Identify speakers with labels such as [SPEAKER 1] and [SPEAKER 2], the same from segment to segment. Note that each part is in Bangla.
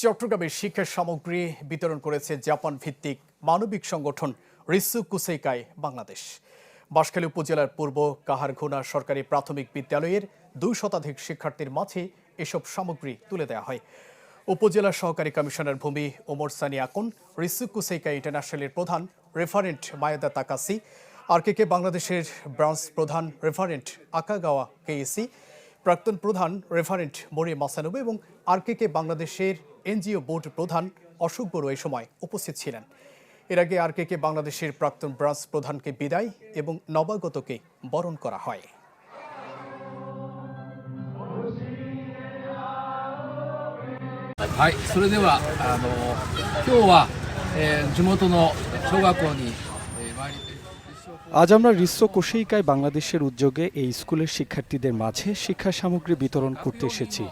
[SPEAKER 1] চট্টগ্রামে শিক্ষা সামগ্রী বিতরণ করেছে জাপান ভিত্তিক মানবিক সংগঠন রিসু কুসেইকাই বাংলাদেশ। বাঁশখালী উপজেলার পূর্ব কাহারঘোনা সরকারি প্রাথমিক বিদ্যালয়ের 2 শতাধিক শিক্ষার্থীর মাঝে এসব সামগ্রী তুলে দেওয়া হয়। উপজেলা সহকারী কমিশনার ভূমি ওমর সানি আকন, রিসু কুসেইকাই ইন্টারন্যাশনালের প্রধান রেফারেন্ট মায়াদা তাকাসি, আরকেকে বাংলাদেশের ব্রাঞ্চ প্রধান রেফারেন্ট আকাগাওয়া কেএসি, প্রাক্তন প্রধান রেফারেন্ট মরিয়া মাসানুবে এবং আরকেকে বাংলাদেশের এনজিও বোর্ড প্রধান অশোক বড়ুয়া এই সময় উপস্থিত ছিলেন। এর আগে আরকেকে বাংলাদেশের প্রাক্তন ব্রাঞ্চ প্রধানকে বিদায় এবং নবাগতকে বরণ করা হয়।
[SPEAKER 2] আজ আমরা রিসু কুসেইকাই বাংলাদেশের উদ্যোগে এই স্কুলের শিক্ষার্থীদের মাঝে শিক্ষা সামগ্রী বিতরণ করতে এসেছি।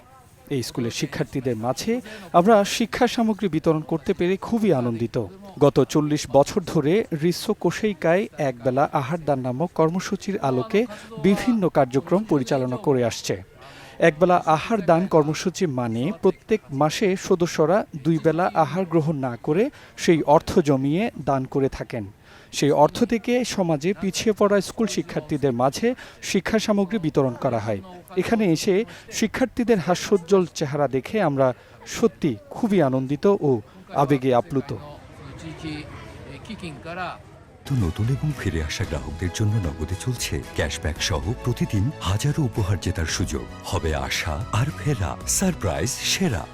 [SPEAKER 2] এই স্কুলের শিক্ষার্থীদের মাঝে আমরা শিক্ষা সামগ্রী বিতরণ করতে পেরে খুবই আনন্দিত। গত 40 বছর ধরে রিসু কুসেইকাই একবেলা আহারদান নামক কর্মসূচির আলোকে বিভিন্ন কার্যক্রম পরিচালনা করে আসছে। একবেলা আহার দান কর্মসূচি মানে প্রত্যেক মাসে সদস্যরা 2 বেলা আহার গ্রহণ না করে সেই অর্থ জমিয়ে দান করে থাকেন। সেই অর্থ থেকে সমাজে পিছিয়ে পড়া স্কুল শিক্ষার্থীদের মাঝে শিক্ষা সামগ্রী বিতরণ করা হয়। এখানে এসে শিক্ষার্থীদের হাস্যোজ্জ্বল চেহারা দেখে আমরা সত্যি খুবই আনন্দিত ও আবেগে আপ্লুত।
[SPEAKER 3] নতুন এবং ফিরে আসা গ্রাহকদের জন্য নগদে চলছে ক্যাশব্যাক সহ প্রতিদিন হাজারো উপহার জেতার সুযোগ। হবে আশা আর ফেরা, সারপ্রাইজ সেরা।